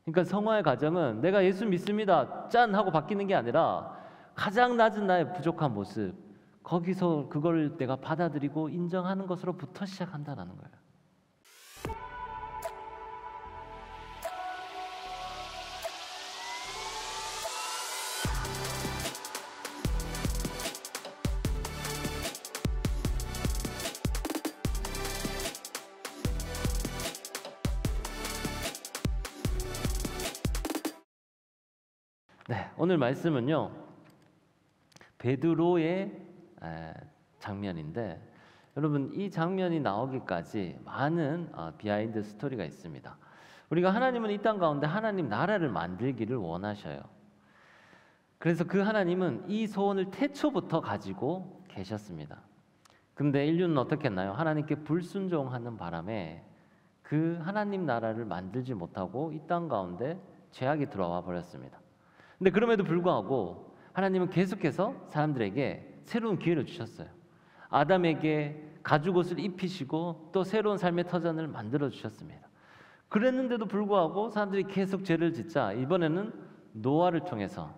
그러니까 성화의 과정은 내가 예수 믿습니다 짠 하고 바뀌는 게 아니라 가장 낮은 나의 부족한 모습, 거기서 그걸 내가 받아들이고 인정하는 것으로부터 시작한다는 거예요. 네, 오늘 말씀은요 베드로의 장면인데, 여러분 이 장면이 나오기까지 많은 비하인드 스토리가 있습니다. 우리가 하나님은 이 땅 가운데 하나님 나라를 만들기를 원하셔요. 그래서 그 하나님은 이 소원을 태초부터 가지고 계셨습니다. 근데 인류는 어떻게 했나요? 하나님께 불순종하는 바람에 그 하나님 나라를 만들지 못하고 이 땅 가운데 죄악이 들어와 버렸습니다. 근데 그럼에도 불구하고 하나님은 계속해서 사람들에게 새로운 기회를 주셨어요. 아담에게 가죽옷을 입히시고 또 새로운 삶의 터전을 만들어 주셨습니다. 그랬는데도 불구하고 사람들이 계속 죄를 짓자 이번에는 노아를 통해서,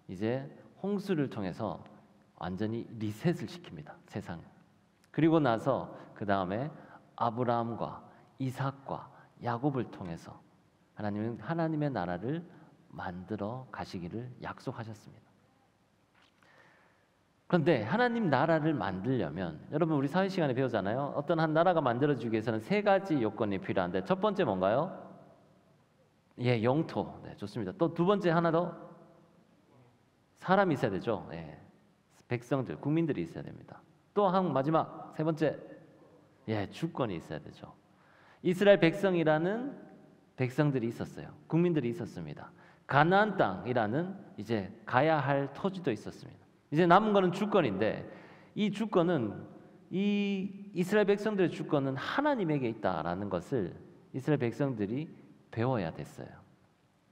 이제 홍수를 통해서 완전히 리셋을 시킵니다, 세상을. 그리고 나서 그 다음에 아브라함과 이삭과 야곱을 통해서 하나님은 하나님의 나라를 만들어 가시기를 약속하셨습니다. 그런데 하나님 나라를 만들려면, 여러분 우리 사회 시간에 배우잖아요. 어떤 한 나라가 만들어지기 위해서는 세 가지 요건이 필요한데, 첫 번째 뭔가요? 예, 영토. 네, 좋습니다. 또 두 번째 하나 더, 사람이 있어야 되죠. 예, 백성들, 국민들이 있어야 됩니다. 또 한 마지막 세 번째, 예, 주권이 있어야 되죠. 이스라엘 백성이라는 백성들이 있었어요. 국민들이 있었습니다. 가나안 땅이라는 이제 가야 할 토지도 있었습니다. 이제 남은 거는 주권인데, 이 주권은, 이 이스라엘 백성들의 주권은 하나님에게 있다라는 것을 이스라엘 백성들이 배워야 됐어요.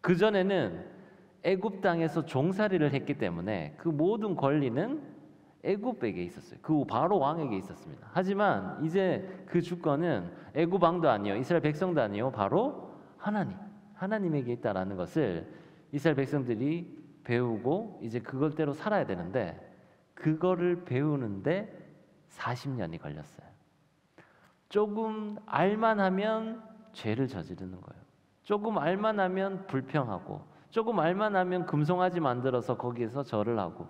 그 전에는 애굽 땅에서 종살이를 했기 때문에 그 모든 권리는 애굽에게 있었어요. 그 바로 왕에게 있었습니다. 하지만 이제 그 주권은 애굽 왕도 아니요, 이스라엘 백성도 아니요, 바로 하나님에게 있다라는 것을 이스라엘 백성들이 배우고 이제 그걸대로 살아야 되는데, 그거를 배우는데 40년이 걸렸어요. 조금 알만하면 죄를 저지르는 거예요. 조금 알만하면 불평하고, 조금 알만하면 금송아지 만들어서 거기에서 절을 하고,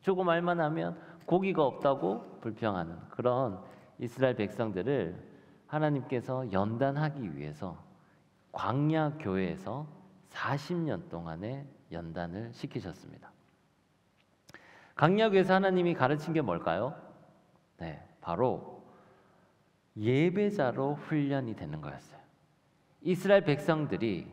조금 알만하면 고기가 없다고 불평하는 그런 이스라엘 백성들을 하나님께서 연단하기 위해서 광야 교회에서 40년 동안의 연단을 시키셨습니다. 광야교회에서 하나님이 가르친 게 뭘까요? 네, 바로 예배자로 훈련이 되는 거였어요. 이스라엘 백성들이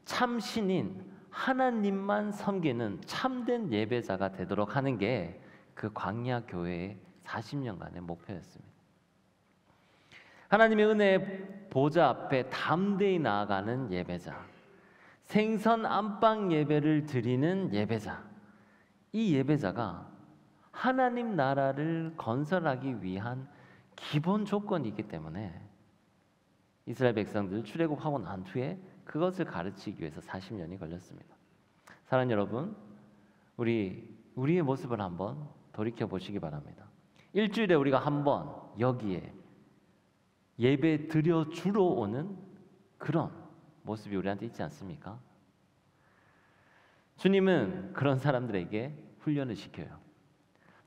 참 신인 하나님만 섬기는 참된 예배자가 되도록 하는 게 그 광야교회의 40년간의 목표였습니다. 하나님의 은혜의 보좌 앞에 담대히 나아가는 예배자, 생선 안방 예배를 드리는 예배자, 이 예배자가 하나님 나라를 건설하기 위한 기본 조건이기 때문에 이스라엘 백성들 출애굽하고 난 후에 그것을 가르치기 위해서 40년이 걸렸습니다. 사랑하는 여러분, 우리의 모습을 한번 돌이켜 보시기 바랍니다. 일주일에 우리가 한번 여기에 예배 드려 주러 오는 그런 모습이 우리한테 있지 않습니까? 주님은 그런 사람들에게 훈련을 시켜요.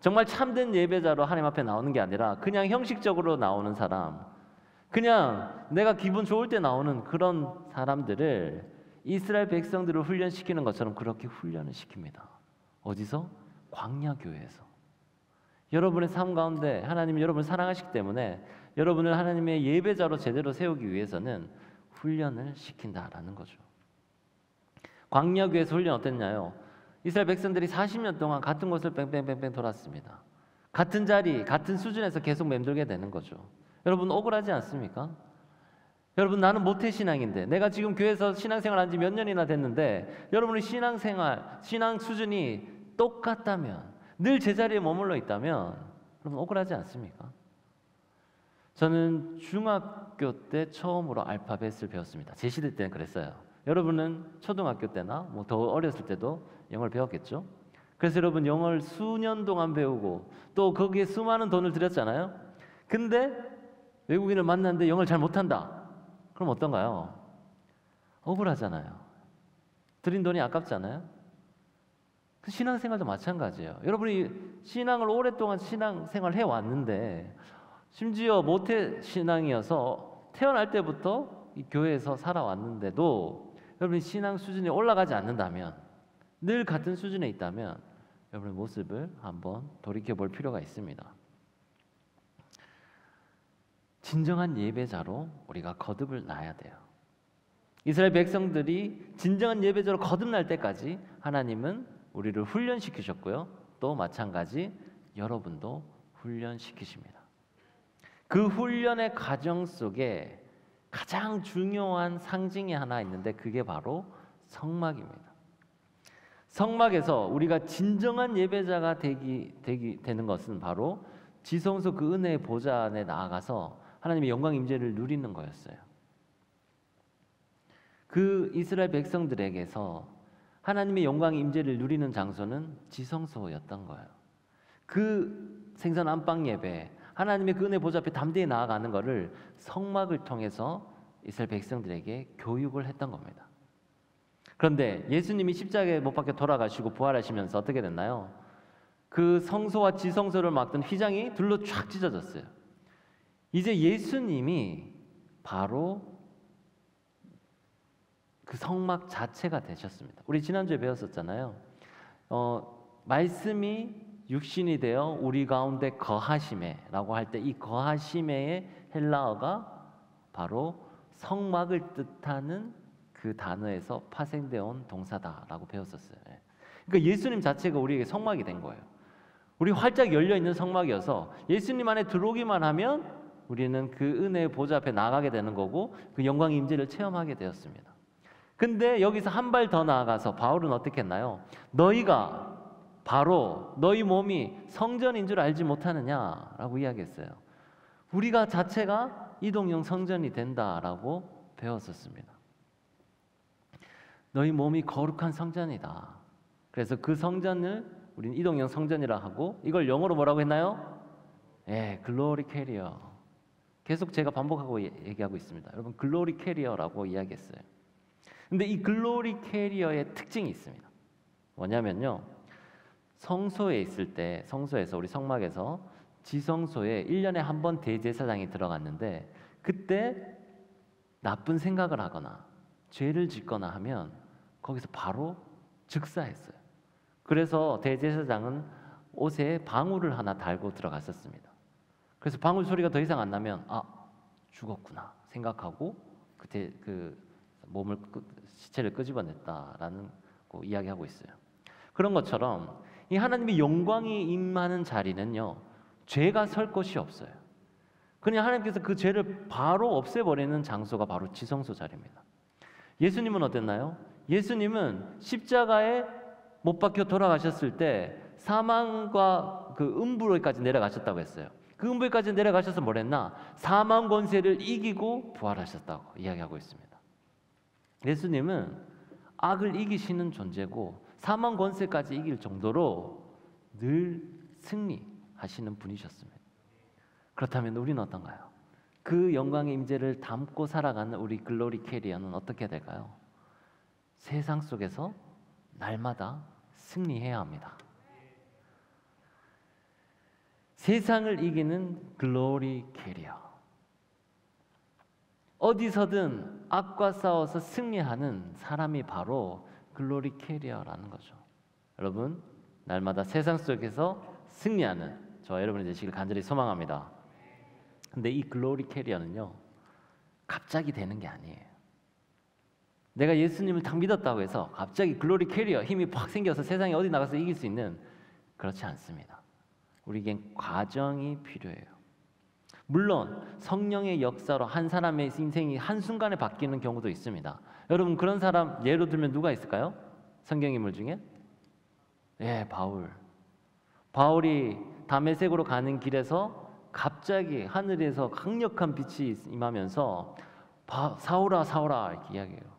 정말 참된 예배자로 하나님 앞에 나오는 게 아니라 그냥 형식적으로 나오는 사람, 그냥 내가 기분 좋을 때 나오는 그런 사람들을 이스라엘 백성들을 훈련시키는 것처럼 그렇게 훈련을 시킵니다. 어디서? 광야교회에서. 여러분의 삶 가운데 하나님이 여러분을 사랑하시기 때문에 여러분을 하나님의 예배자로 제대로 세우기 위해서는 훈련을 시킨다라는 거죠. 광야교회에서 훈련 어땠냐요? 이스라엘 백성들이 40년 동안 같은 곳을 뺑뺑뺑뺑 돌았습니다. 같은 자리, 같은 수준에서 계속 맴돌게 되는 거죠. 여러분 억울하지 않습니까? 여러분 나는 모태신앙인데, 내가 지금 교회에서 신앙생활 한 지 몇 년이나 됐는데 여러분의 신앙생활, 신앙 수준이 똑같다면, 늘 제자리에 머물러 있다면 여러분 억울하지 않습니까? 저는 중학교 때 처음으로 알파벳을 배웠습니다. 제 시대 때는 그랬어요. 여러분은 초등학교 때나 뭐 더 어렸을 때도 영어를 배웠겠죠? 그래서 여러분 영어를 수년 동안 배우고 또 거기에 수많은 돈을 들였잖아요. 근데 외국인을 만났는데 영어를 잘 못한다. 그럼 어떤가요? 억울하잖아요. 들인 돈이 아깝잖아요. 그 신앙생활도 마찬가지예요. 여러분이 신앙을 오랫동안 신앙생활을 해왔는데 심지어 모태신앙이어서 태어날 때부터 이 교회에서 살아왔는데도 여러분이 신앙 수준이 올라가지 않는다면, 늘 같은 수준에 있다면 여러분의 모습을 한번 돌이켜볼 필요가 있습니다. 진정한 예배자로 우리가 거듭을 나야 돼요. 이스라엘 백성들이 진정한 예배자로 거듭날 때까지 하나님은 우리를 훈련시키셨고요. 또 마찬가지 여러분도 훈련시키십니다. 그 훈련의 과정 속에 가장 중요한 상징이 하나 있는데 그게 바로 성막입니다. 성막에서 우리가 진정한 예배자가 되는 것은 바로 지성소 그 은혜의 보좌 안에 나아가서 하나님의 영광 임재를 누리는 거였어요. 그 이스라엘 백성들에게서 하나님의 영광 임재를 누리는 장소는 지성소였던 거예요. 그 생선 안방 예배, 하나님의 그 은혜 보좌 앞에 담대히 나아가는 것을 성막을 통해서 이스라엘 백성들에게 교육을 했던 겁니다. 그런데 예수님이 십자가에 못 박혀 돌아가시고 부활하시면서 어떻게 됐나요? 그 성소와 지성소를 막던 휘장이 둘로 쫙 찢어졌어요. 이제 예수님이 바로 그 성막 자체가 되셨습니다. 우리 지난주에 배웠었잖아요. 말씀이 육신이 되어 우리 가운데 거하심에라고 할 때 이 거하심에의 헬라어가 바로 성막을 뜻하는 그 단어에서 파생되어 온 동사다라고 배웠었어요. 그러니까 예수님 자체가 우리에게 성막이 된 거예요. 우리 활짝 열려있는 성막이어서 예수님 안에 들어오기만 하면 우리는 그 은혜의 보좌 앞에 나가게 되는 거고 그 영광의 임재를 체험하게 되었습니다. 근데 여기서 한 발 더 나아가서 바울은 어떻게 했나요? 너희가 바로 너희 몸이 성전인 줄 알지 못하느냐라고 이야기했어요. 우리가 자체가 이동형 성전이 된다라고 배웠었습니다. 너희 몸이 거룩한 성전이다. 그래서 그 성전을 우리는 이동형 성전이라 하고 이걸 영어로 뭐라고 했나요? 글로리 캐리어. 계속 제가 반복하고 얘기하고 있습니다. 여러분 글로리 캐리어라고 이야기했어요. 근데 이 글로리 캐리어의 특징이 있습니다. 뭐냐면요. 성소에 있을 때 성소에서 우리 성막에서 지성소에 1년에 한 번 대제사장이 들어갔는데 그때 나쁜 생각을 하거나 죄를 짓거나 하면 거기서 바로 즉사했어요. 그래서 대제사장은 옷에 방울을 하나 달고 들어갔었습니다. 그래서 방울 소리가 더 이상 안 나면 죽었구나 생각하고 그때 시체를 끄집어냈다라는 거 이야기하고 있어요. 그런 것처럼 이 하나님의 영광이 임하는 자리는요 죄가 설 곳이 없어요. 그냥 하나님께서 그 죄를 바로 없애버리는 장소가 바로 지성소 자리입니다. 예수님은 어땠나요? 예수님은 십자가에 못 박혀 돌아가셨을 때 사망과 그 음부로까지 내려가셨다고 했어요. 그 음부에까지 내려가셔서 뭘 했나? 사망 권세를 이기고 부활하셨다고 이야기하고 있습니다. 예수님은 악을 이기시는 존재고 사망 권세까지 이길 정도로 늘 승리하시는 분이셨습니다. 그렇다면 우리는 어떤가요? 그 영광의 임재를 담고 살아가는 우리 글로리 캐리어는 어떻게 될까요? 세상 속에서 날마다 승리해야 합니다. 세상을 이기는 글로리 캐리어. 어디서든 악과 싸워서 승리하는 사람이 바로 글로리 캐리어라는 거죠. 여러분, 날마다 세상 속에서 승리하는 저와 여러분이 되시길 간절히 소망합니다. 근데 이 글로리 캐리어는요, 갑자기 되는 게 아니에요. 내가 예수님을 딱 믿었다고 해서 갑자기 글로리 캐리어 힘이 팍 생겨서 세상에 어디 나가서 이길 수 있는, 그렇지 않습니다. 우리에겐 과정이 필요해요. 물론 성령의 역사로 한 사람의 인생이 한순간에 바뀌는 경우도 있습니다. 여러분 그런 사람 예로 들면 누가 있을까요? 성경 인물 중에? 바울이 다메섹으로 가는 길에서 갑자기 하늘에서 강력한 빛이 임하면서 사울아 사울아 이렇게 이야기해요.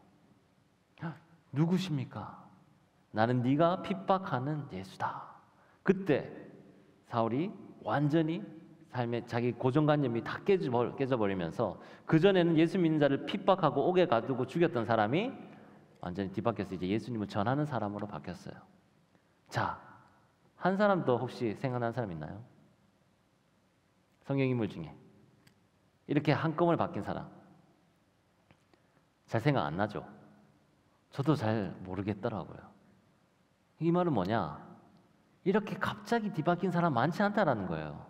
누구십니까? 나는 네가 핍박하는 예수다. 그때 사울이 완전히 삶의 자기 고정관념이 다 깨져버리면서 그전에는 예수 믿는 자를 핍박하고 옥에 가두고 죽였던 사람이 완전히 뒤바뀌어서 이제 예수님을 전하는 사람으로 바뀌었어요. 자, 한 사람 더 혹시 생각나는 사람 있나요? 성경 인물 중에 이렇게 한꺼번에 바뀐 사람 잘 생각 안 나죠? 저도 잘 모르겠더라고요. 이 말은 뭐냐? 이렇게 갑자기 뒤바뀐 사람 많지 않다라는 거예요.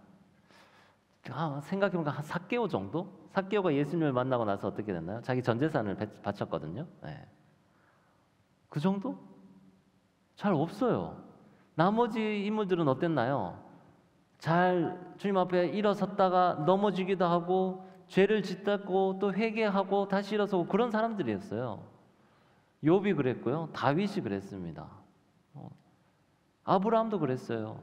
생각해보니까 한 삭개오 정도? 삭개오가 예수님을 만나고 나서 어떻게 됐나요? 자기 전 재산을 바쳤거든요. 네. 그 정도? 잘 없어요. 나머지 인물들은 어땠나요? 잘 주님 앞에 일어섰다가 넘어지기도 하고 죄를 짓고 또 회개하고 다시 일어서고 그런 사람들이었어요. 욥이 그랬고요. 다윗이 그랬습니다. 아브라함도 그랬어요.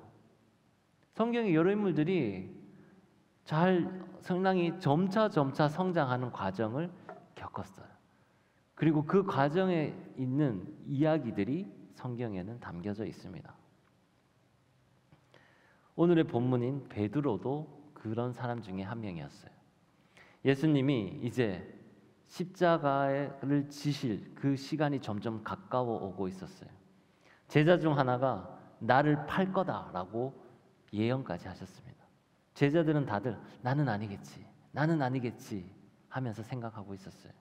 성경의 여러 인물들이 잘 성랑이 점차 성장하는 과정을 겪었어요. 그리고 그 과정에 있는 이야기들이 성경에는 담겨져 있습니다. 오늘의 본문인 베드로도 그런 사람 중에 한 명이었어요. 예수님이 이제 십자가를 지실 그 시간이 점점 가까워 오고 있었어요. 제자 중 하나가 나를 팔 거다라고 예언까지 하셨습니다. 제자들은 다들 나는 아니겠지 하면서 생각하고 있었어요.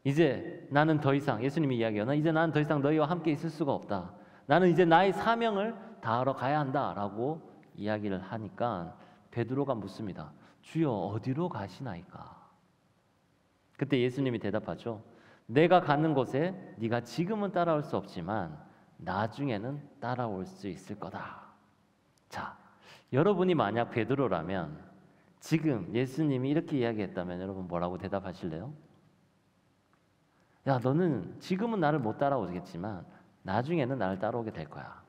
이제 나는 더 이상 예수님이 이야기하나 이제 나는 더 이상 너희와 함께 있을 수가 없다. 나는 이제 나의 사명을 다하러 가야 한다라고 이야기를 하니까 베드로가 묻습니다. 주여 어디로 가시나이까? 그때 예수님이 대답하죠. 내가 가는 곳에 네가 지금은 따라올 수 없지만 나중에는 따라올 수 있을 거다. 자, 여러분이 만약 베드로라면 지금 예수님이 이렇게 이야기했다면 여러분 뭐라고 대답하실래요? 야, 너는 지금은 나를 못 따라오겠지만 나중에는 나를 따라오게 될 거야.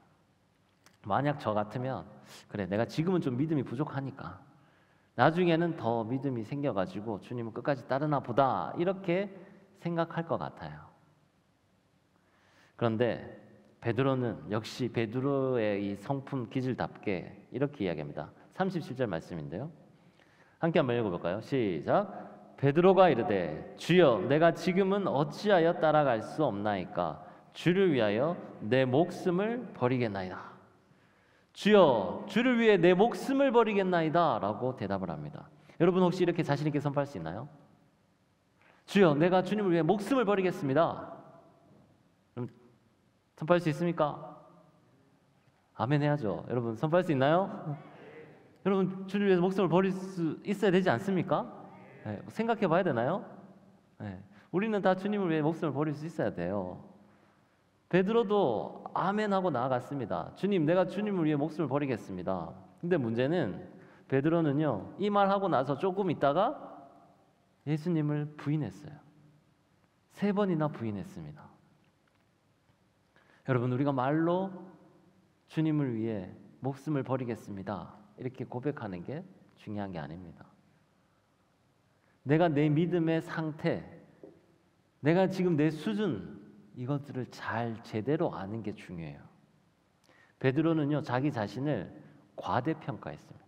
만약 저 같으면 그래, 내가 지금은 좀 믿음이 부족하니까 나중에는 더 믿음이 생겨가지고 주님을 끝까지 따르나 보다 이렇게 생각할 것 같아요. 그런데 베드로는 역시 베드로의 이 성품 기질답게 이렇게 이야기합니다. 37절 말씀인데요. 함께 한번 읽어볼까요? 시작. 베드로가 이르되 주여 내가 지금은 어찌하여 따라갈 수 없나이까? 주를 위하여 내 목숨을 버리겠나이다. 주여 주를 위해 내 목숨을 버리겠나이다 라고 대답을 합니다. 여러분 혹시 이렇게 자신 있게 선포할 수 있나요? 주여 내가 주님을 위해 목숨을 버리겠습니다. 그럼 선포할 수 있습니까? 아멘 해야죠. 여러분 선포할 수 있나요? 여러분 주를 위해서 목숨을 버릴 수 있어야 되지 않습니까? 네, 생각해 봐야 되나요? 네, 우리는 다 주님을 위해 목숨을 버릴 수 있어야 돼요. 베드로도 아멘하고 나아갔습니다. 주님, 내가 주님을 위해 목숨을 버리겠습니다. 근데 문제는 베드로는요, 이 말하고 나서 조금 있다가 예수님을 부인했어요. 3번이나 부인했습니다. 여러분, 우리가 말로 주님을 위해 목숨을 버리겠습니다. 이렇게 고백하는 게 중요한 게 아닙니다. 내가 내 믿음의 상태, 내가 지금 내 수준, 이것들을 잘 제대로 아는 게 중요해요. 베드로는요 자기 자신을 과대평가했습니다.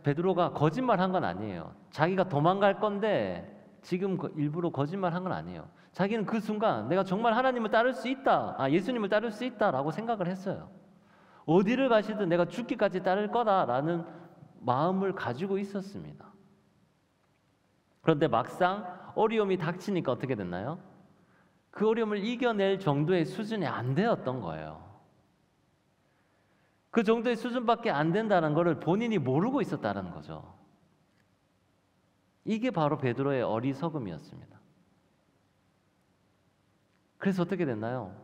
베드로가 거짓말한 건 아니에요. 자기가 도망갈 건데 지금 일부러 거짓말한 건 아니에요. 자기는 그 순간 내가 정말 하나님을 따를 수 있다, 예수님을 따를 수 있다라고 생각을 했어요. 어디를 가시든 내가 죽기까지 따를 거다라는 마음을 가지고 있었습니다. 그런데 막상 어려움이 닥치니까 어떻게 됐나요? 그 어려움을 이겨낼 정도의 수준이 안 되었던 거예요. 그 정도의 수준밖에 안 된다는 것을 본인이 모르고 있었다는 거죠. 이게 바로 베드로의 어리석음이었습니다. 그래서 어떻게 됐나요?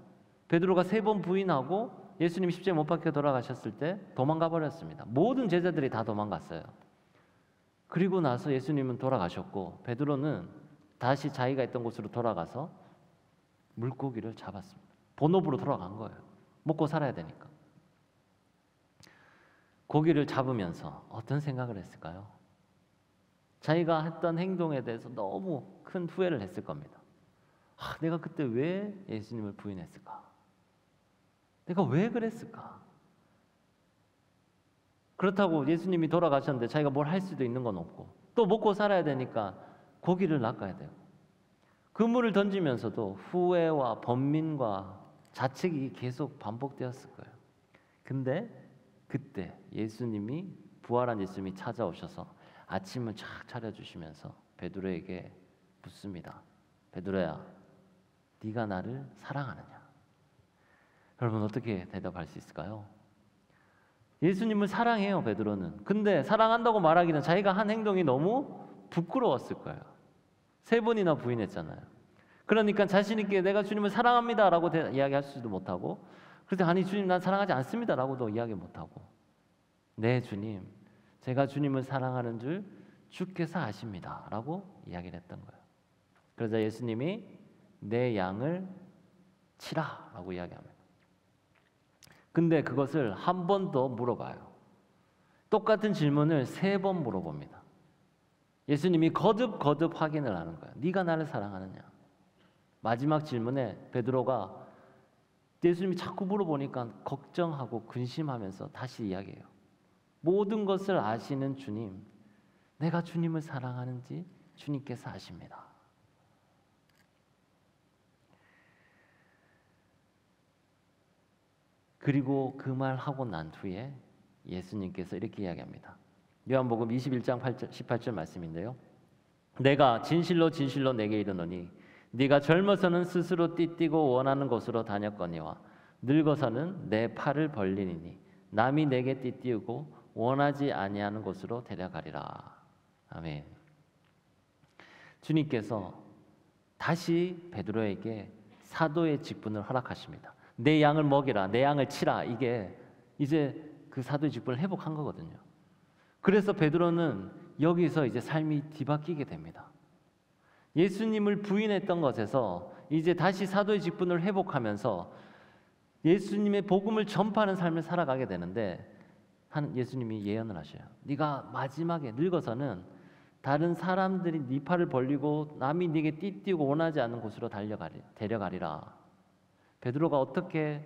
베드로가 3번 부인하고 예수님 십자가에 못 박혀 돌아가셨을 때 도망가 버렸습니다. 모든 제자들이 다 도망갔어요. 그리고 나서 예수님은 돌아가셨고 베드로는 다시 자기가 있던 곳으로 돌아가서 물고기를 잡았습니다. 본업으로 돌아간 거예요. 먹고 살아야 되니까. 고기를 잡으면서 어떤 생각을 했을까요? 자기가 했던 행동에 대해서 너무 큰 후회를 했을 겁니다. 내가 그때 왜 예수님을 부인했을까? 내가 왜 그랬을까? 그렇다고 예수님이 돌아가셨는데 자기가 뭘 할 수도 있는 건 없고, 또 먹고 살아야 되니까 고기를 낚아야 되고, 그물을 던지면서도 후회와 번민과 자책이 계속 반복되었을 거예요. 근데 그때 예수님이, 부활한 예수님이 찾아오셔서 아침을 쫙 차려주시면서 베드로에게 묻습니다. 베드로야, 네가 나를 사랑하느냐? 여러분, 어떻게 대답할 수 있을까요? 예수님을 사랑해요, 베드로는. 근데 사랑한다고 말하기는 자기가 한 행동이 너무 부끄러웠을 거예요. 3번이나 부인했잖아요. 그러니까 자신 있게 내가 주님을 사랑합니다라고 이야기할 수도 못하고, 그래서 아니 주님 난 사랑하지 않습니다라고도 이야기 못하고, 네 주님, 제가 주님을 사랑하는 줄 주께서 아십니다라고 이야기를 했던 거예요. 그러자 예수님이 내 양을 치라라고 이야기합니다. 근데 그것을 한 번 더 물어봐요. 똑같은 질문을 3번 물어봅니다. 예수님이 거듭 확인을 하는 거예요. 네가 나를 사랑하느냐? 마지막 질문에 베드로가 예수님이 자꾸 물어보니까 걱정하고 근심하면서 다시 이야기해요. 모든 것을 아시는 주님, 내가 주님을 사랑하는지 주님께서 아십니다. 그리고 그 말 하고 난 후에 예수님께서 이렇게 이야기합니다. 요한복음 21장 18절 말씀인데요. 내가 진실로 진실로 내게 이르노니 네가 젊어서는 스스로 띠띠고 원하는 곳으로 다녔거니와 늙어서는 내 팔을 벌리니 남이 내게 띠띠우고 원하지 아니하는 곳으로 데려가리라. 아멘. 주님께서 다시 베드로에게 사도의 직분을 허락하십니다. 내 양을 먹이라, 내 양을 치라. 이게 이제 그 사도의 직분을 회복한 거거든요. 그래서 베드로는 여기서 이제 삶이 뒤바뀌게 됩니다. 예수님을 부인했던 것에서 이제 다시 사도의 직분을 회복하면서 예수님의 복음을 전파하는 삶을 살아가게 되는데, 예수님이 예언을 하셔요. 네가 마지막에 늙어서는 다른 사람들이 네 팔을 벌리고 남이 네게 띠띠우고 원하지 않는 곳으로 데려가리라. 베드로가 어떻게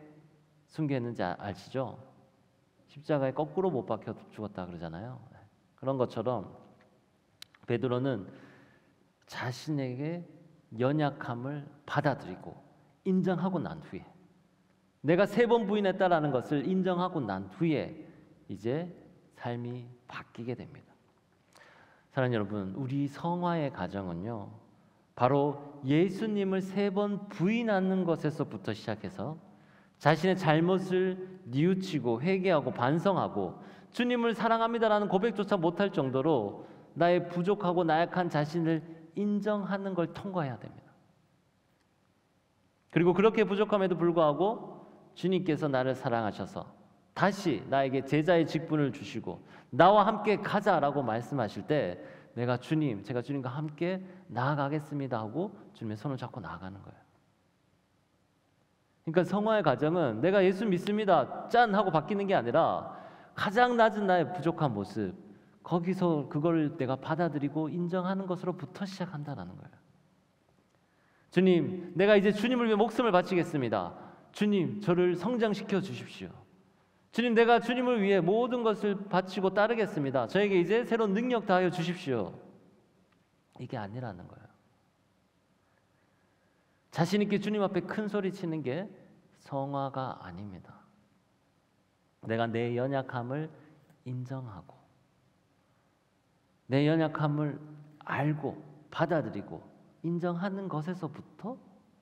순교했는지 아시죠? 십자가에 거꾸로 못 박혀 죽었다 그러잖아요. 그런 것처럼 베드로는 자신에게 연약함을 받아들이고 인정하고 난 후에, 내가 3번 부인했다라는 것을 인정하고 난 후에 이제 삶이 바뀌게 됩니다. 사랑하는 여러분, 우리 성화의 가정은요, 바로 예수님을 3번 부인하는 것에서부터 시작해서 자신의 잘못을 뉘우치고 회개하고 반성하고 주님을 사랑합니다라는 고백조차 못할 정도로 나의 부족하고 나약한 자신을 인정하는 걸 통과해야 됩니다. 그리고 그렇게 부족함에도 불구하고 주님께서 나를 사랑하셔서 다시 나에게 제자의 직분을 주시고 나와 함께 가자라고 말씀하실 때 제가 주님과 함께 나아가겠습니다 하고 주님의 손을 잡고 나아가는 거예요. 그러니까 성화의 과정은 내가 예수 믿습니다 짠 하고 바뀌는 게 아니라 가장 낮은 나의 부족한 모습, 거기서 그걸 내가 받아들이고 인정하는 것으로부터 시작한다는 거예요. 주님, 내가 이제 주님을 위해 목숨을 바치겠습니다. 주님, 저를 성장시켜 주십시오. 주님, 내가 주님을 위해 모든 것을 바치고 따르겠습니다. 저에게 이제 새로운 능력 다하여 주십시오. 이게 아니라는 거예요. 자신 있게 주님 앞에 큰 소리 치는 게 성화가 아닙니다. 내가 내 연약함을 인정하고 내 연약함을 알고 받아들이고 인정하는 것에서부터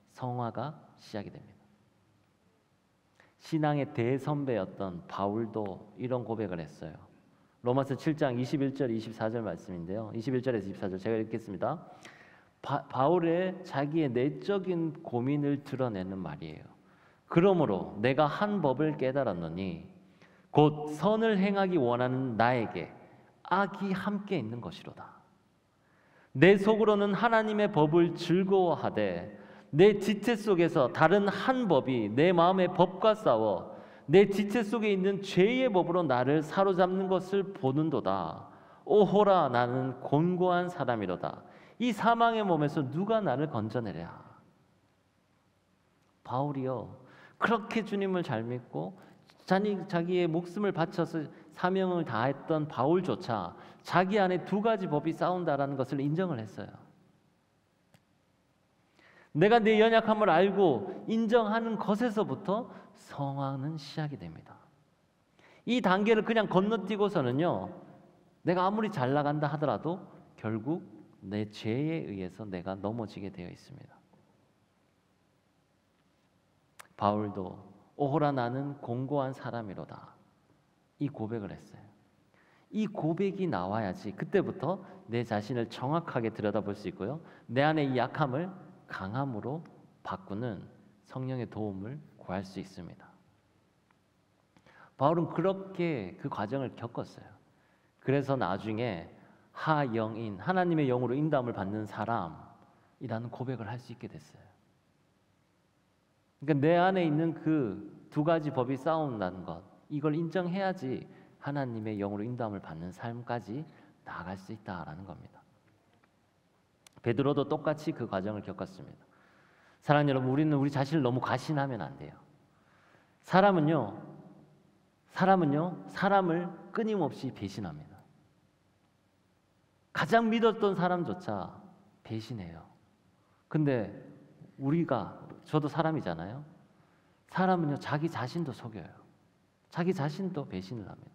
성화가 시작이 됩니다. 신앙의 대선배였던 바울도 이런 고백을 했어요. 로마서 7장 21절 24절 말씀인데요. 21절에서 24절 제가 읽겠습니다. 바울의 자기의 내적인 고민을 드러내는 말이에요. 그러므로 내가 한 법을 깨달았노니 곧 선을 행하기 원하는 나에게 악이 함께 있는 것이로다. 내 속으로는 하나님의 법을 즐거워하되 내 지체 속에서 다른 한 법이 내 마음의 법과 싸워 내 지체 속에 있는 죄의 법으로 나를 사로잡는 것을 보는도다. 오호라 나는 곤고한 사람이로다. 이 사망의 몸에서 누가 나를 건져내랴. 바울이요, 그렇게 주님을 잘 믿고 자기의 목숨을 바쳐서 사명을 다했던 바울조차 자기 안에 두 가지 법이 싸운다라는 것을 인정을 했어요. 내가 내 연약함을 알고 인정하는 것에서부터 성화는 시작이 됩니다. 이 단계를 그냥 건너뛰고서는요, 내가 아무리 잘 나간다 하더라도 결국 내 죄에 의해서 내가 넘어지게 되어 있습니다. 바울도 오호라 나는 공고한 사람이로다, 이 고백을 했어요. 이 고백이 나와야지 그때부터 내 자신을 정확하게 들여다볼 수 있고요, 내 안에 이 약함을 강함으로 바꾸는 성령의 도움을 구할 수 있습니다. 바울은 그렇게 그 과정을 겪었어요. 그래서 나중에 하영인, 하나님의 영으로 인도함을 받는 사람이라는 고백을 할 수 있게 됐어요. 그러니까 내 안에 있는 그 두 가지 법이 싸운다는 것, 이걸 인정해야지 하나님의 영으로 인도함을 받는 삶까지 나아갈 수 있다라는 겁니다. 베드로도 똑같이 그 과정을 겪었습니다. 사랑하는 여러분, 우리는 우리 자신을 너무 과신하면 안 돼요. 사람은요 사람을 끊임없이 배신합니다. 가장 믿었던 사람조차 배신해요. 근데 저도 사람이잖아요. 사람은요, 자기 자신도 속여요. 자기 자신도 배신을 합니다.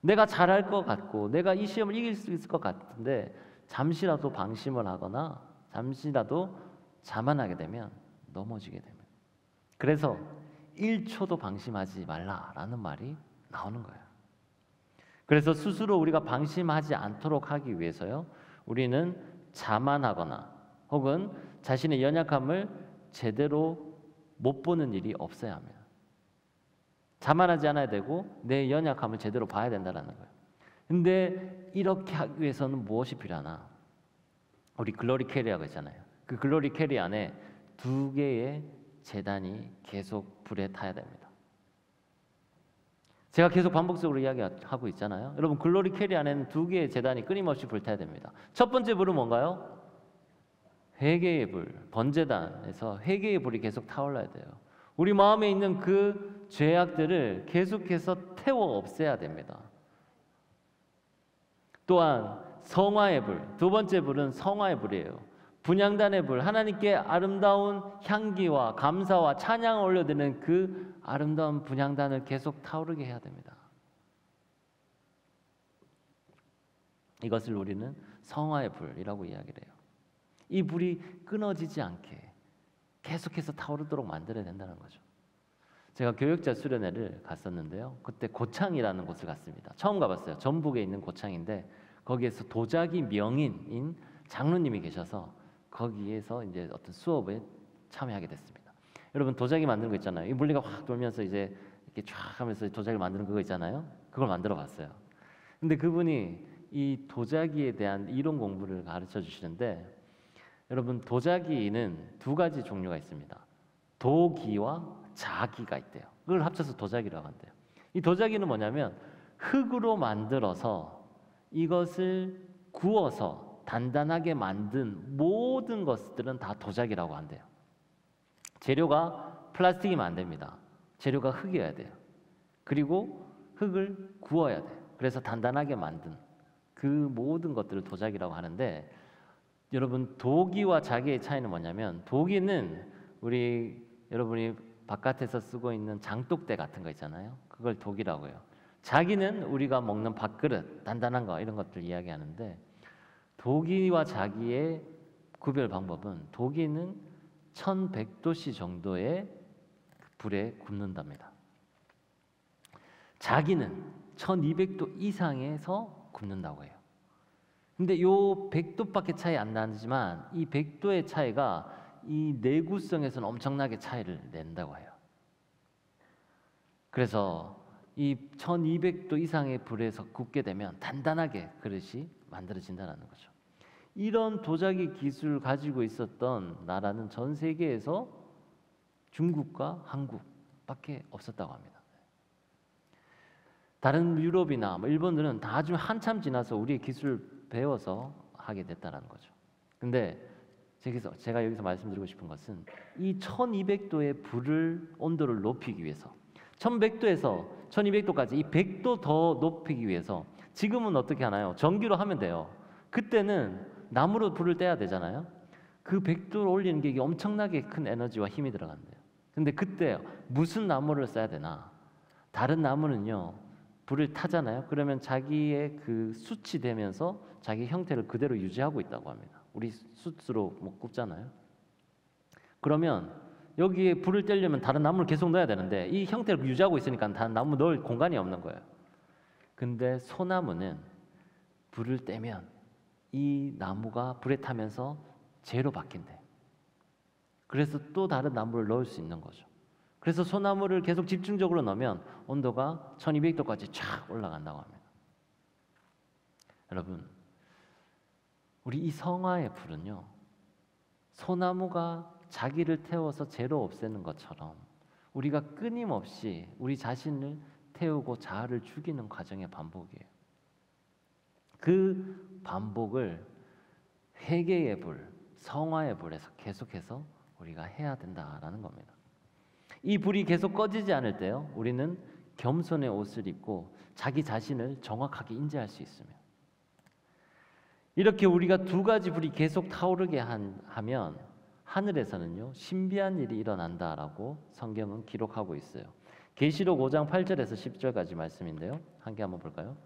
내가 잘할 것 같고 내가 이 시험을 이길 수 있을 것 같은데 잠시라도 방심을 하거나 잠시라도 자만하게 되면 넘어지게 됩니다. 그래서 1초도 방심하지 말라라는 말이 나오는 거예요. 그래서 스스로 우리가 방심하지 않도록 하기 위해서요, 우리는 자만하거나 혹은 자신의 연약함을 제대로 못 보는 일이 없어야 합니다. 자만하지 않아야 되고 내 연약함을 제대로 봐야 된다는 거예요. 근데 이렇게 하기 위해서는 무엇이 필요하나? 우리 글로리 캐리어가 있잖아요. 그 글로리 캐리 안에 두 개의 제단이 계속 불에 타야 됩니다. 제가 계속 반복적으로 이야기하고 있잖아요. 여러분, 글로리 캐리 안에는 두 개의 제단이 끊임없이 불타야 됩니다. 첫 번째 불은 뭔가요? 회개의 불, 번제단에서 회개의 불이 계속 타올라야 돼요. 우리 마음에 있는 그 죄악들을 계속해서 태워 없애야 됩니다. 또한 성화의 불, 두 번째 불은 성화의 불이에요. 분향단의 불, 하나님께 아름다운 향기와 감사와 찬양을 올려드리는 그 아름다운 분향단을 계속 타오르게 해야 됩니다. 이것을 우리는 성화의 불이라고 이야기를 해요. 이 불이 끊어지지 않게 계속해서 타오르도록 만들어야 된다는 거죠. 제가 교역자 수련회를 갔었는데요, 그때 고창이라는 곳을 갔습니다. 처음 가봤어요. 전북에 있는 고창인데 거기에서 도자기 명인인 장로님이 계셔서 거기에서 이제 어떤 수업에 참여하게 됐습니다. 여러분, 도자기 만드는 거 있잖아요. 이 물리가 확 돌면서 이제 이렇게 쫙 하면서 도자기 만드는 그거 있잖아요. 그걸 만들어 봤어요. 근데 그분이 이 도자기에 대한 이론 공부를 가르쳐 주시는데, 여러분, 도자기는 두 가지 종류가 있습니다. 도기와 자기가 있대요. 그걸 합쳐서 도자기라고 한대요. 이 도자기는 뭐냐면 흙으로 만들어서 이것을 구워서 단단하게 만든 모든 것들은 다 도자기라고 한대요. 재료가 플라스틱이면 안 됩니다. 재료가 흙이어야 돼요. 그리고 흙을 구워야 돼요. 그래서 단단하게 만든 그 모든 것들을 도자기라고 하는데, 여러분, 도기와 자기의 차이는 뭐냐면, 도기는 여러분이 바깥에서 쓰고 있는 장독대 같은 거 있잖아요. 그걸 도기라고 해요. 자기는 우리가 먹는 밥그릇, 단단한 거, 이런 것들 이야기하는데, 도기와 자기의 구별 방법은, 도기는 1100도씨 정도의 불에 굽는답니다. 자기는 1200도 이상에서 굽는다고 해요. 근데 요 100도밖에 차이 안 나지만 이 100도의 차이가 이 내구성에서는 엄청나게 차이를 낸다고 해요. 그래서 이 1200도 이상의 불에서 굽게 되면 단단하게 그릇이 만들어진다는 거죠. 이런 도자기 기술을 가지고 있었던 나라는 전 세계에서 중국과 한국밖에 없었다고 합니다. 다른 유럽이나 뭐 일본들은 다 아주 한참 지나서 우리의 기술을 배워서 하게 됐다는 거죠. 근데 제가 여기서 말씀드리고 싶은 것은 이 1200도의 불을 온도를 높이기 위해서 1100도에서 1200도까지 이 100도 더 높이기 위해서 지금은 어떻게 하나요? 전기로 하면 돼요. 그때는 나무로 불을 떼야 되잖아요. 그 100도를 올리는 게 이게 엄청나게 큰 에너지와 힘이 들어간대요. 근데 그때 무슨 나무를 써야 되나? 다른 나무는요 불을 타잖아요. 그러면 자기의 그 숯이 되면서 자기 형태를 그대로 유지하고 있다고 합니다. 우리 숯으로 뭐 굽잖아요. 그러면 여기에 불을 떼려면 다른 나무를 계속 넣어야 되는데 이 형태를 유지하고 있으니까 다른 나무 넣을 공간이 없는 거예요. 근데 소나무는 불을 떼면 이 나무가 불에 타면서 재로 바뀐대. 그래서 또 다른 나무를 넣을 수 있는 거죠. 그래서 소나무를 계속 집중적으로 넣으면 온도가 1200도까지 쫙 올라간다고 합니다. 여러분, 우리 이 성화의 불은요, 소나무가 자기를 태워서 재로 없애는 것처럼 우리가 끊임없이 우리 자신을 태우고 자아를 죽이는 과정의 반복이에요. 그 반복을 회개의 불, 성화의 불에서 계속해서 우리가 해야 된다라는 겁니다. 이 불이 계속 꺼지지 않을 때요, 우리는 겸손의 옷을 입고 자기 자신을 정확하게 인지할 수 있으며, 이렇게 우리가 두 가지 불이 계속 타오르게 하면 하늘에서는요 신비한 일이 일어난다라고 성경은 기록하고 있어요. 계시록 5장 8절에서 10절까지 말씀인데요, 함께 한번 볼까요?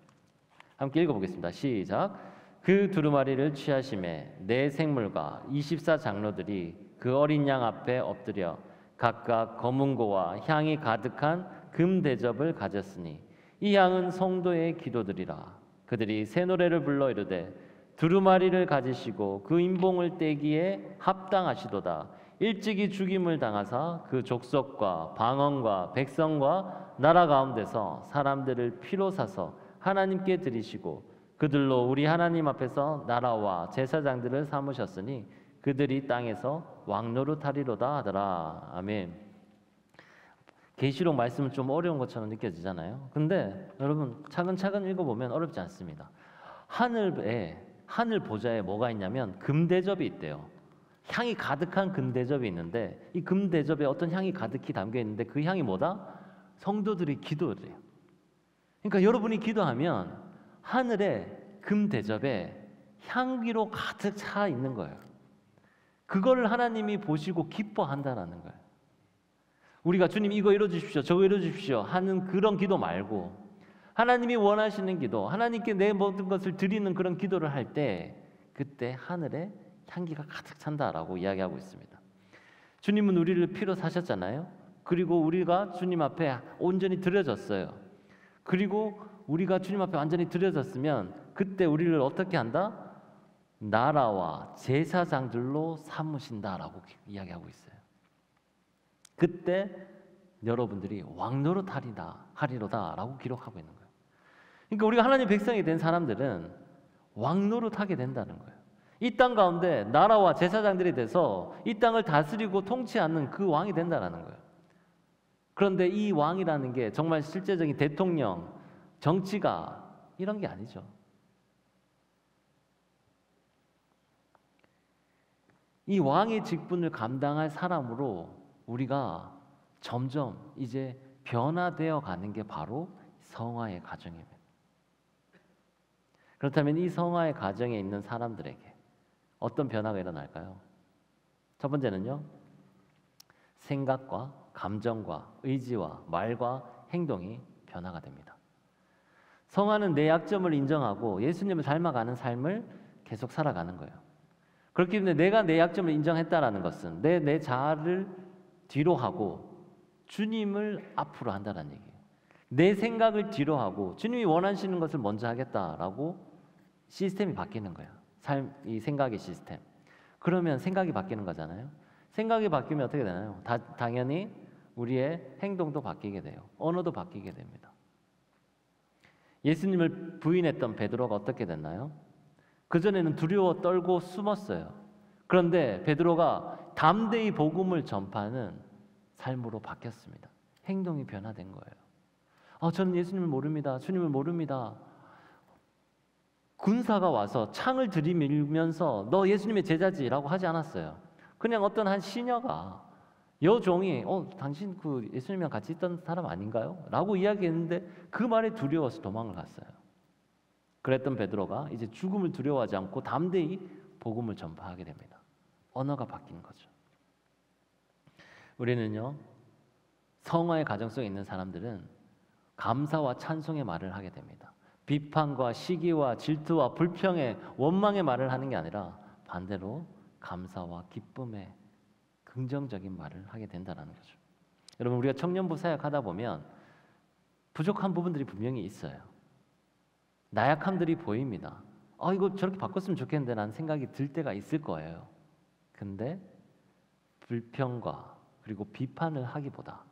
함께 읽어보겠습니다. 시작. 그 두루마리를 취하심에 네 생물과 24장로들이 그 어린 양 앞에 엎드려 각각 검은고와 향이 가득한 금 대접을 가졌으니 이 향은 성도의 기도들이라. 그들이 새 노래를 불러 이르되 두루마리를 가지시고 그 인봉을 떼기에 합당하시도다. 일찍이 죽임을 당하사 그 족속과 방언과 백성과 나라 가운데서 사람들을 피로 사서 하나님께 드리시고 그들로 우리 하나님 앞에서 나라와 제사장들을 삼으셨으니 그들이 땅에서 왕노릇하리로다 하더라. 아멘. 계시록 말씀은 좀 어려운 것처럼 느껴지잖아요. 근데 여러분 차근차근 읽어보면 어렵지 않습니다. 하늘 보좌에 뭐가 있냐면 금대접이 있대요. 향이 가득한 금대접이 있는데 이 금대접에 어떤 향이 가득히 담겨 있는데 그 향이 뭐다? 성도들의 기도래요. 그러니까 여러분이 기도하면 하늘에 금대접에 향기로 가득 차 있는 거예요. 그거를 하나님이 보시고 기뻐한다라는 거예요. 우리가 주님 이거 이뤄 주십시오, 저거 이뤄 주십시오 하는 그런 기도 말고 하나님이 원하시는 기도, 하나님께 내 모든 것을 드리는 그런 기도를 할 때 그때 하늘에 향기가 가득 찬다라고 이야기하고 있습니다. 주님은 우리를 피로 사셨잖아요. 그리고 우리가 주님 앞에 온전히 드려졌어요. 그리고 우리가 주님 앞에 완전히 드려졌으면 그때 우리를 어떻게 한다? 나라와 제사장들로 삼으신다라고 이야기하고 있어요. 그때 여러분들이 왕노릇 하리로다라고 기록하고 있는 거예요. 그러니까 우리가 하나님의 백성이 된 사람들은 왕노릇 하게 된다는 거예요. 이 땅 가운데 나라와 제사장들이 돼서 이 땅을 다스리고 통치하는 그 왕이 된다는 거예요. 그런데 이 왕이라는 게 정말 실제적인 대통령, 정치가 이런 게 아니죠. 이 왕의 직분을 감당할 사람으로 우리가 점점 이제 변화되어 가는 게 바로 성화의 과정입니다. 그렇다면 이 성화의 과정에 있는 사람들에게 어떤 변화가 일어날까요? 첫 번째는요, 생각과 감정과 의지와 말과 행동이 변화가 됩니다. 성화는 내 약점을 인정하고 예수님을 닮아가는 삶을 계속 살아가는 거예요. 그렇기 때문에 내가 내 약점을 인정했다라는 것은 내 자아를 뒤로 하고 주님을 앞으로 한다는 얘기예요. 내 생각을 뒤로 하고 주님이 원하시는 것을 먼저 하겠다라고 시스템이 바뀌는 거야. 이 생각의 시스템. 그러면 생각이 바뀌는 거잖아요. 생각이 바뀌면 어떻게 되나요? 당연히 우리의 행동도 바뀌게 돼요. 언어도 바뀌게 됩니다. 예수님을 부인했던 베드로가 어떻게 됐나요? 그전에는 두려워 떨고 숨었어요. 그런데 베드로가 담대히 복음을 전파하는 삶으로 바뀌었습니다. 행동이 변화된 거예요. 저는 예수님을 모릅니다. 주님을 모릅니다. 군사가 와서 창을 들이밀면서 너 예수님의 제자지라고 하지 않았어요. 그냥 어떤 한 시녀가 여종이 당신 그 예수님이랑 같이 있던 사람 아닌가요? 라고 이야기했는데 그 말에 두려워서 도망을 갔어요. 그랬던 베드로가 이제 죽음을 두려워하지 않고 담대히 복음을 전파하게 됩니다. 언어가 바뀐 거죠. 우리는요, 성화의 가정 속에 있는 사람들은 감사와 찬송의 말을 하게 됩니다. 비판과 시기와 질투와 불평의 원망의 말을 하는 게 아니라 반대로 감사와 기쁨의 긍정적인 말을 하게 된다는 거죠. 여러분, 우리가 청년부 사역하다 보면 부족한 부분들이 분명히 있어요. 나약함들이 보입니다. 이거 저렇게 바꿨으면 좋겠는데 라는 생각이 들 때가 있을 거예요. 근데 불평과 그리고 비판을 하기보다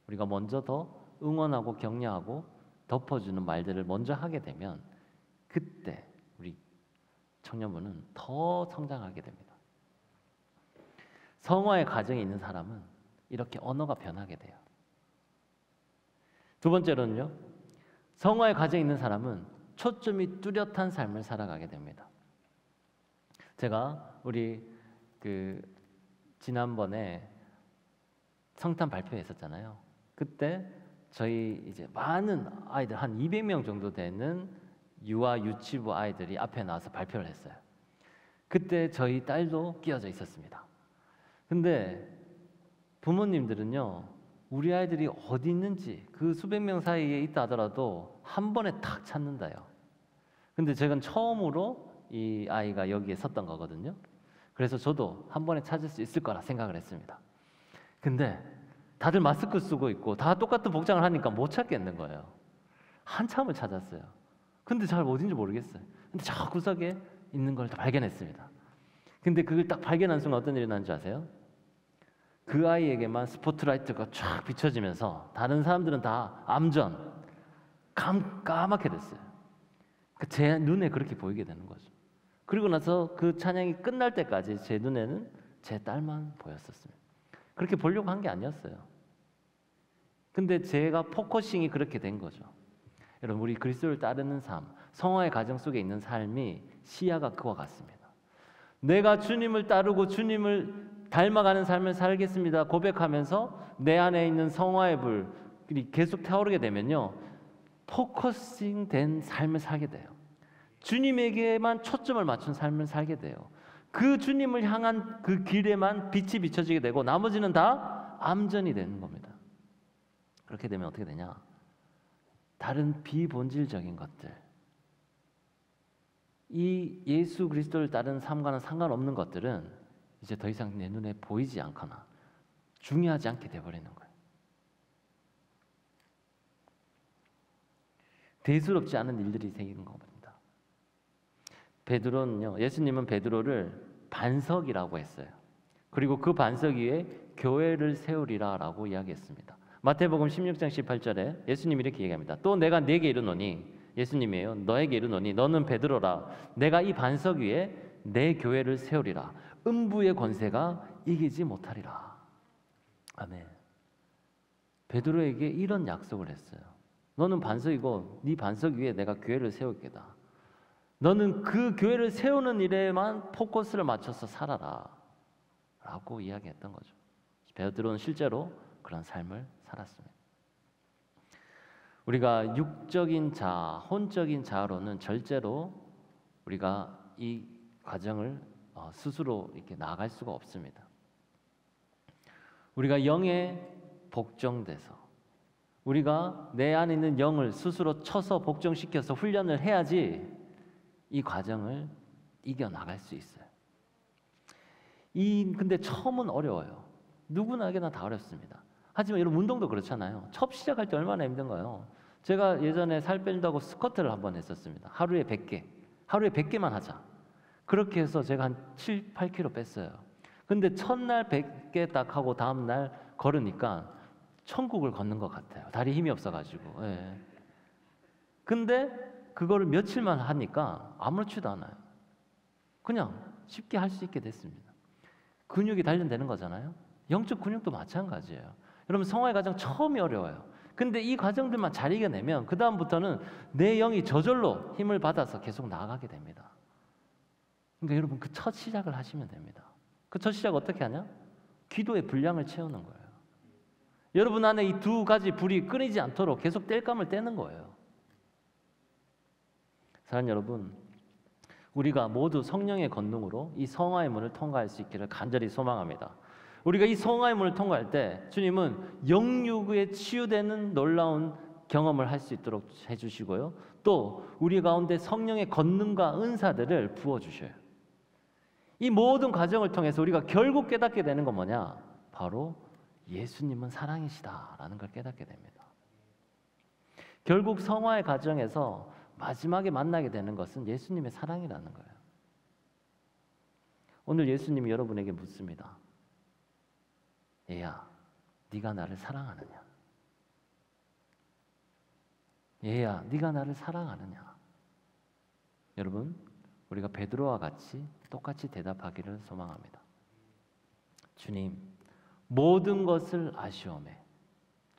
우리가 먼저 더 응원하고 격려하고 덮어주는 말들을 먼저 하게 되면 그때 우리 청년부는 더 성장하게 됩니다. 성화의 가정에 있는 사람은 이렇게 언어가 변하게 돼요. 두 번째로는요, 성화의 가정에 있는 사람은 초점이 뚜렷한 삶을 살아가게 됩니다. 제가 우리 지난번에 성탄 발표했었잖아요. 그때 저희 이제 많은 아이들 한 200명 정도 되는 유아 유치부 아이들이 앞에 나와서 발표를 했어요. 그때 저희 딸도 끼어져 있었습니다. 근데 부모님들은요, 우리 아이들이 어디 있는지 그 수백 명 사이에 있다 하더라도 한 번에 탁 찾는다요. 근데 제가 처음으로 이 아이가 여기에 섰던 거거든요. 그래서 저도 한 번에 찾을 수 있을 거라 생각을 했습니다. 근데 다들 마스크 쓰고 있고 다 똑같은 복장을 하니까 못 찾겠는 거예요. 한참을 찾았어요. 근데 잘 어딘지 모르겠어요. 근데 저 구석에 있는 걸 발견했습니다. 근데 그걸 딱 발견한 순간 어떤 일이 났는지 아세요? 그 아이에게만 스포트라이트가 쫙 비춰지면서 다른 사람들은 다 암전, 까맣게 됐어요. 제 눈에 그렇게 보이게 되는 거죠. 그리고 나서 그 찬양이 끝날 때까지 제 눈에는 제 딸만 보였었습니다. 그렇게 보려고 한 게 아니었어요. 근데 제가 포커싱이 그렇게 된 거죠. 여러분, 우리 그리스도를 따르는 삶, 성화의 가정 속에 있는 삶이 시야가 그와 같습니다. 내가 주님을 따르고 주님을 닮아가는 삶을 살겠습니다 고백하면서 내 안에 있는 성화의 불이 계속 타오르게 되면요, 포커싱된 삶을 살게 돼요. 주님에게만 초점을 맞춘 삶을 살게 돼요. 그 주님을 향한 그 길에만 빛이 비춰지게 되고 나머지는 다 암전이 되는 겁니다. 그렇게 되면 어떻게 되냐? 다른 비본질적인 것들, 이 예수 그리스도를 따르는 삶과는 상관없는 것들은 이제 더 이상 내 눈에 보이지 않거나 중요하지 않게 돼버리는 거예요. 대수롭지 않은 일들이 생기는 겁니다. 베드로는요, 예수님은 베드로를 반석이라고 했어요. 그리고 그 반석 위에 교회를 세우리라라고 이야기했습니다. 마태복음 16장 18절에 예수님이 이렇게 얘기합니다. 또 내가 네게 이르노니, 예수님이에요. 너에게 이르노니 너는 베드로라. 내가 이 반석 위에 내 교회를 세우리라. 음부의 권세가 이기지 못하리라. 아멘. 베드로에게 이런 약속을 했어요. 너는 반석이고 네 반석 위에 내가 교회를 세울 게다. 너는 그 교회를 세우는 일에만 포커스를 맞춰서 살아라 라고 이야기했던 거죠. 베드로는 실제로 그런 삶을 살았습니다. 우리가 육적인 자아, 혼적인 자아로는 절대로 우리가 이 과정을 스스로 이렇게 나아갈 수가 없습니다. 우리가 영에 복종돼서 우리가 내 안에 있는 영을 스스로 쳐서 복종시켜서 훈련을 해야지 이 과정을 이겨나갈 수 있어요. 근데 처음은 어려워요. 누구나게나 다 어렵습니다. 하지만 여러분, 운동도 그렇잖아요. 처음 시작할 때 얼마나 힘든 거예요. 제가 예전에 살 뺀다고 스쿼트를 한번 했었습니다. 하루에 100개만 하자. 그렇게 해서 제가 한 7, 8kg 뺐어요. 근데 첫날 100개 딱 하고 다음날 걸으니까 천국을 걷는 것 같아요. 다리 힘이 없어가지고. 예. 근데 그거를 며칠만 하니까 아무렇지도 않아요. 그냥 쉽게 할 수 있게 됐습니다. 근육이 단련되는 거잖아요. 영적 근육도 마찬가지예요. 여러분, 성화의 과정 처음이 어려워요. 근데 이 과정들만 잘 이겨내면 그 다음부터는 내 영이 저절로 힘을 받아서 계속 나아가게 됩니다. 그러니까 여러분 그 첫 시작을 하시면 됩니다. 그 첫 시작 어떻게 하냐? 기도의 분량을 채우는 거예요. 여러분 안에 이 두 가지 불이 끊이지 않도록 계속 뗄감을 떼는 거예요. 사랑하는 여러분, 우리가 모두 성령의 권능으로 이 성화의 문을 통과할 수 있기를 간절히 소망합니다. 우리가 이 성화의 문을 통과할 때 주님은 영육에 치유되는 놀라운 경험을 할 수 있도록 해주시고요. 또 우리 가운데 성령의 권능과 은사들을 부어주셔요. 이 모든 과정을 통해서 우리가 결국 깨닫게 되는 건 뭐냐? 바로 예수님은 사랑이시다라는 걸 깨닫게 됩니다. 결국 성화의 과정에서 마지막에 만나게 되는 것은 예수님의 사랑이라는 거예요. 오늘 예수님이 여러분에게 묻습니다. 얘야, 네가 나를 사랑하느냐? 얘야, 네가 나를 사랑하느냐? 여러분, 우리가 베드로와 같이 똑같이 대답하기를 소망합니다. 주님, 모든 것을 아시오매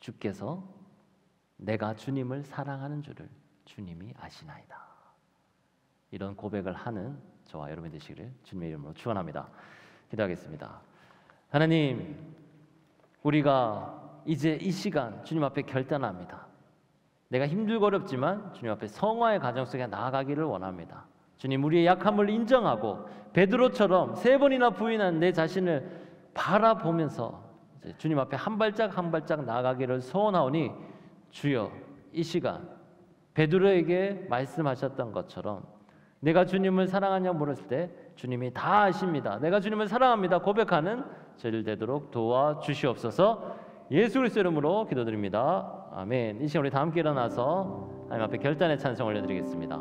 주께서 내가 주님을 사랑하는 줄을 주님이 아시나이다. 이런 고백을 하는 저와 여러분 되시기를 주님의 이름으로 축원합니다. 기도하겠습니다. 하나님, 우리가 이제 이 시간 주님 앞에 결단합니다. 내가 힘들고 어렵지만 주님 앞에 성화의 과정 속에 나아가기를 원합니다. 주님, 우리의 약함을 인정하고 베드로처럼 3번이나 부인한 내 자신을 바라보면서 이제 주님 앞에 한 발짝 한 발짝 나아가기를 소원하오니 주여, 이 시간 베드로에게 말씀하셨던 것처럼 내가 주님을 사랑하냐 물었을 때 주님이 다 아십니다. 내가 주님을 사랑합니다 고백하는 저희들 되도록 도와주시옵소서. 예수 그리스도 이름으로 기도드립니다. 아멘. 이 시간 우리 다 함께 일어나서 하나님 앞에 결단의 찬송 올려드리겠습니다.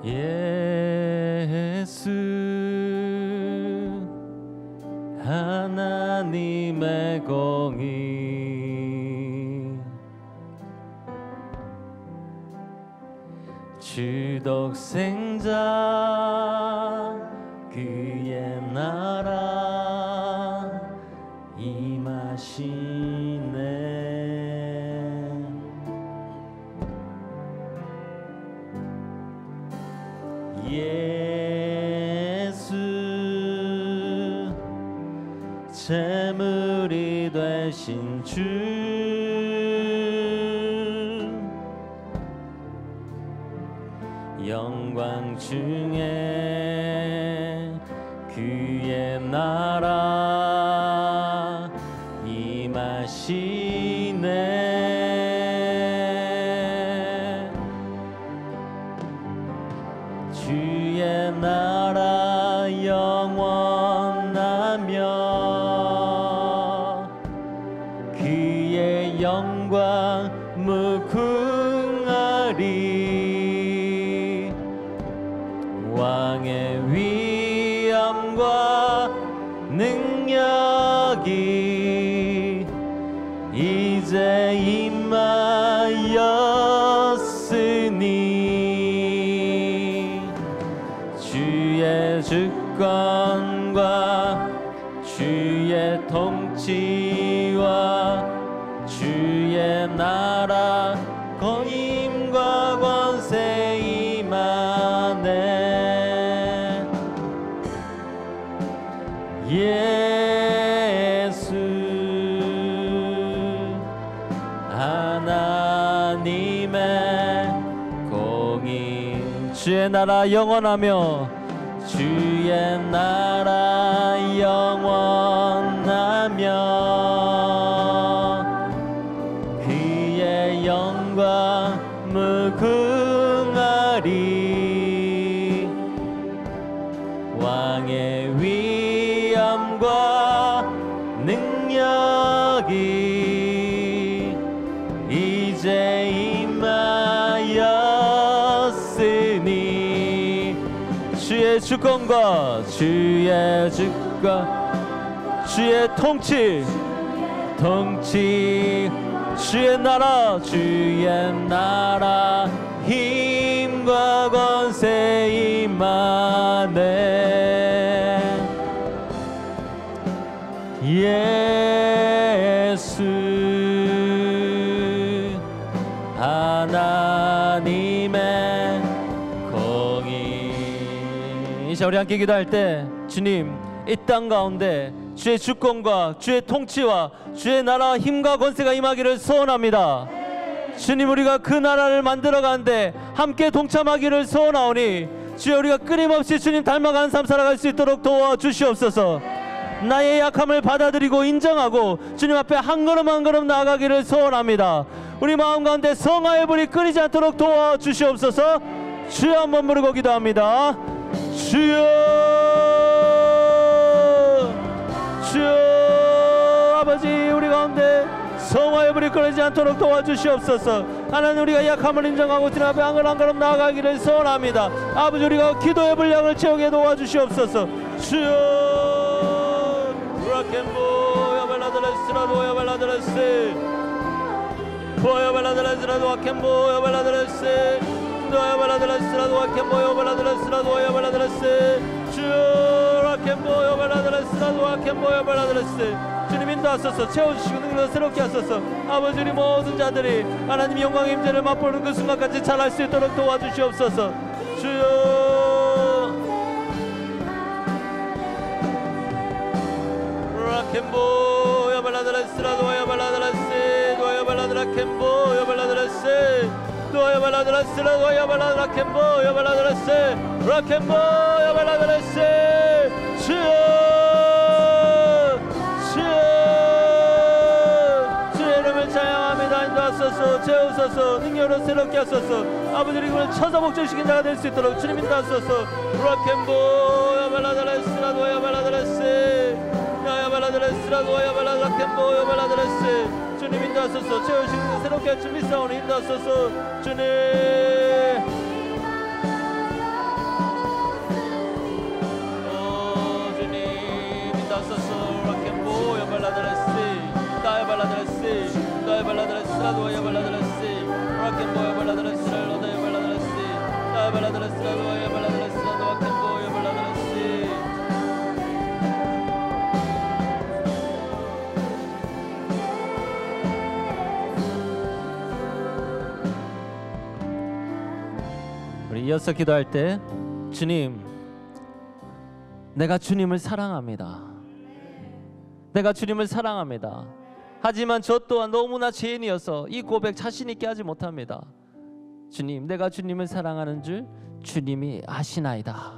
예수 하나님의 공의 주 독생자 그의 나라 임하시네. 예수 재물이 되신 주 영광 중에 그의 나라 임하시네. 주의 나라 영원하며 그의 영광 무궁하리. 왕의 위엄과 능력이 이제 임하였으니 주의 주권과 주의 통치와 주의 나라 권임과 권세 임하네. 예수 하나님의 공의 주의 나라 영원하며 주의 나라 영원하며 그의 영광 무궁하리. 왕의 위엄과 능력이 이제 임하였으니 주의 주권과 주의 주권 주의 통치 주의 나라 힘과 권세 임하네. 예수 하나님의 공의. 이제 우리 함께 기도할 때 주님, 이 땅 가운데 주의 주권과 주의 통치와 주의 나라와 힘과 권세가 임하기를 소원합니다. 주님, 우리가 그 나라를 만들어가는데 함께 동참하기를 소원하오니 주여, 우리가 끊임없이 주님 닮아가는 삶 살아갈 수 있도록 도와주시옵소서. 나의 약함을 받아들이고 인정하고 주님 앞에 한 걸음 한 걸음 나아가기를 소원합니다. 우리 마음 가운데 성화의 불이 끓이지 않도록 도와주시옵소서. 주여 한번 부르고 기도합니다. 주여, 주여. 아버지, 우리 가운데 성화의 불이 끓이지 않도록 도와주시옵소서. 하나님, 우리가 약함을 인정하고 주님 앞에 한 걸음 한 걸음 나아가기를 소원합니다. 아버지, 우리가 기도의 분량을 채우게 도와주시옵소서. 주여. 라켄보 야발라드레스라도 야발라드레스 야발라드레스라도 아켄보 야발라드레스 야발라드레스라도 아켄보 야발라드레스라도 야발라드레스 주여. 라켄보 야발라드레스라도 아켄보 야발라드레스. 주님 인도하소서. 채워주시고 능력을 새롭게 하소서. 아버지, 우리 모든 자들이 하나님 영광의 임재를 맛보는 그 순간까지 잘할 수 있도록 도와주시옵소서. 주여. 라켄보 야발라드레스라도 야발라드레스 야발라드라켄보 야발라드레스 야발라드레스라도 야발라드라켄보 야발라드레스 라켄보 야발라드레스. 주여, 주의 이름을 찬양합니다. 인도하소서. 채우소서. 능력으로 새롭게 하소서. 아버지, 우리를 천사복종시킨 자가 될 수 있도록 주님 인도하소서. 라켄보 야발라드레스라도 야발라드레스 야발라드레스라도 야발라드라켄보 야발라드레스. 주님 인도하소서. 채우시고 새롭게 할 준비 싸우니 인도하소서. 주님. 야발라드레스라도 야발라드레스 라켄보 야발라드레스라도 야발라드레스 야발라드레스라도 야발라드레스라도 아켄보 야발라드레스. 우리 이어서 기도할 때 주님, 내가 주님을 사랑합니다. 내가 주님을 사랑합니다. 하지만 저 또한 너무나 죄인이어서 이 고백 자신 있게 하지 못합니다. 주님, 내가 주님을 사랑하는 줄 주님이 아시나이다.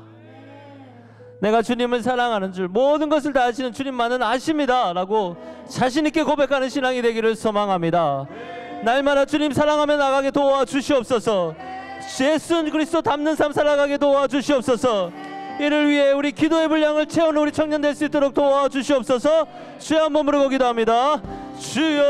내가 주님을 사랑하는 줄 모든 것을 다 아시는 주님만은 아십니다 라고 자신 있게 고백하는 신앙이 되기를 소망합니다. 날마다 주님 사랑하며 나가게 도와주시옵소서. 예수 그리스도 닮는 삶 살아가게 도와주시옵소서. 이를 위해 우리 기도의 분량을 채우는 우리 청년 될 수 있도록 도와주시옵소서. 주여 한번 부르고 기도합니다. 주여.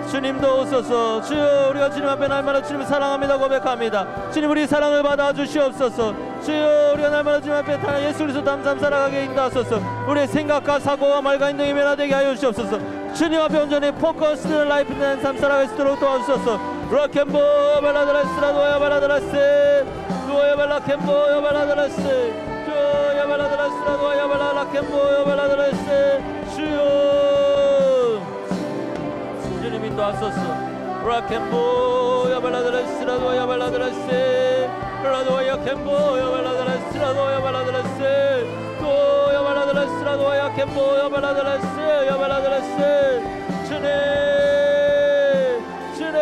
주님도 오소서. 주여, 우리가 주님 앞에 날마다 주님을 사랑합니다 고백합니다. 주님, 우리 사랑을 받아 주시옵소서. 주여, 우리가 날마다 주님 앞에 예수 그리스도 닮은 삶 살아가게 인도하소서. 우리의 생각과 사고와 말과 행동이 변화되게 하여 주시옵소서. 주님 앞에 온전히 포커스 라이프 있는 삶 살아갈 수 있도록 도와주소서. 라켄보 야발라드레스라도 야발라드레스 야발라켄보 야발라드레스 주여. 야발라드레스라도 야발라켄보 야발라드레스 주여. 주님 인도하소서. 라켄보 야발라드레스라도 야발라드레스 라도 야켄보 야발라드레스라도 야발라드레스 또 야발라드레스라도 야켄보 야발라드레스 야발라드레스. 주님, 주님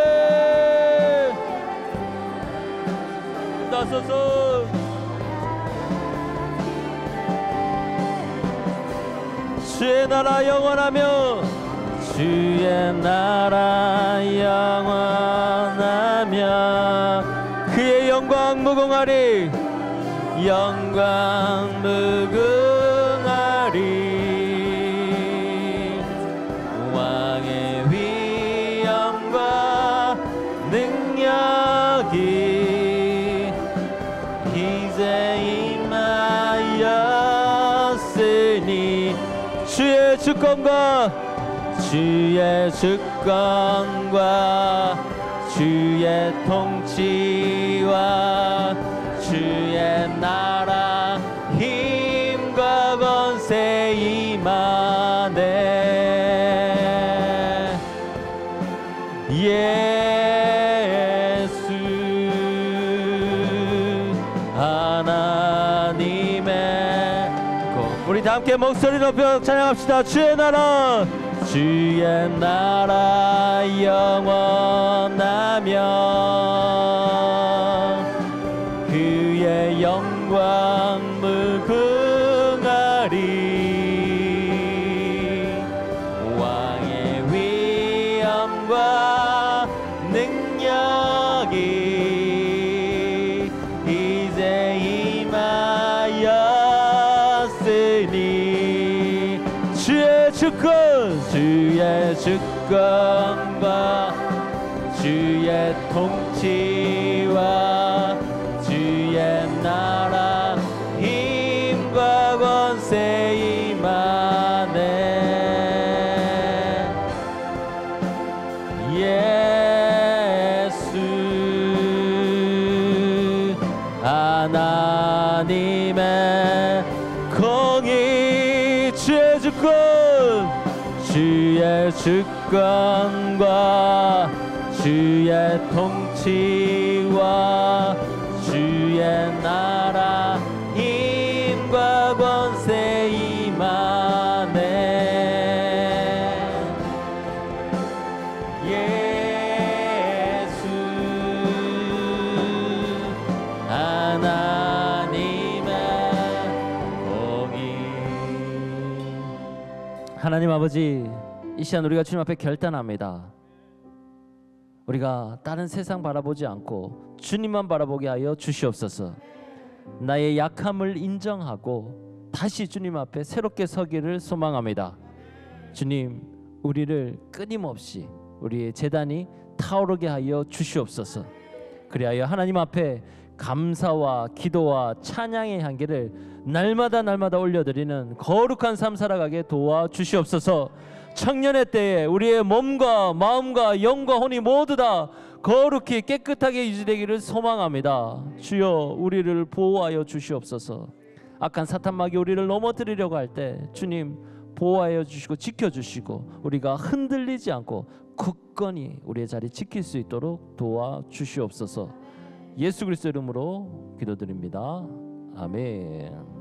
인도하소서. 주의 나라 영원하며 주의 나라 영원하며 그의 영광 무궁하리 영광 무궁하리. 왕의 위엄과 능력이 이제 임하였으니 주의 주권과 주의 주권과 주의 통치와 주의 나라 힘과 권세 임하네. 예수 하나님의 우리 다 함께 목소리 높여 찬양합시다. 주의 나라 영원하며 그의 영광 무궁하리. 왕의 위엄과 능력이 이제 임하였으니 주의 주권과 주의 통치와 주의 나라 힘과 권세 임하네. 예수 하나님의 공의 주의 주권과 주의 통치와 주의 나라 힘과 권세 임하네. 예수 하나님의 공의. 하나님 아버지, 이 시간 우리가 주님 앞에 결단합니다. 우리가 다른 세상 바라보지 않고 주님만 바라보게 하여 주시옵소서. 나의 약함을 인정하고 다시 주님 앞에 새롭게 서기를 소망합니다. 주님, 우리를 끊임없이 우리의 제단이 타오르게 하여 주시옵소서. 그리하여 하나님 앞에 감사와 기도와 찬양의 향기를 날마다 올려드리는 거룩한 삶 살아가게 도와주시옵소서. 청년의 때에 우리의 몸과 마음과 영과 혼이 모두 다 거룩히 깨끗하게 유지되기를 소망합니다. 주여, 우리를 보호하여 주시옵소서. 악한 사탄마귀 우리를 넘어뜨리려고 할 때 주님 보호하여 주시고 지켜주시고 우리가 흔들리지 않고 굳건히 우리의 자리 지킬 수 있도록 도와주시옵소서. 예수 그리스도 이름으로 기도드립니다. 아멘.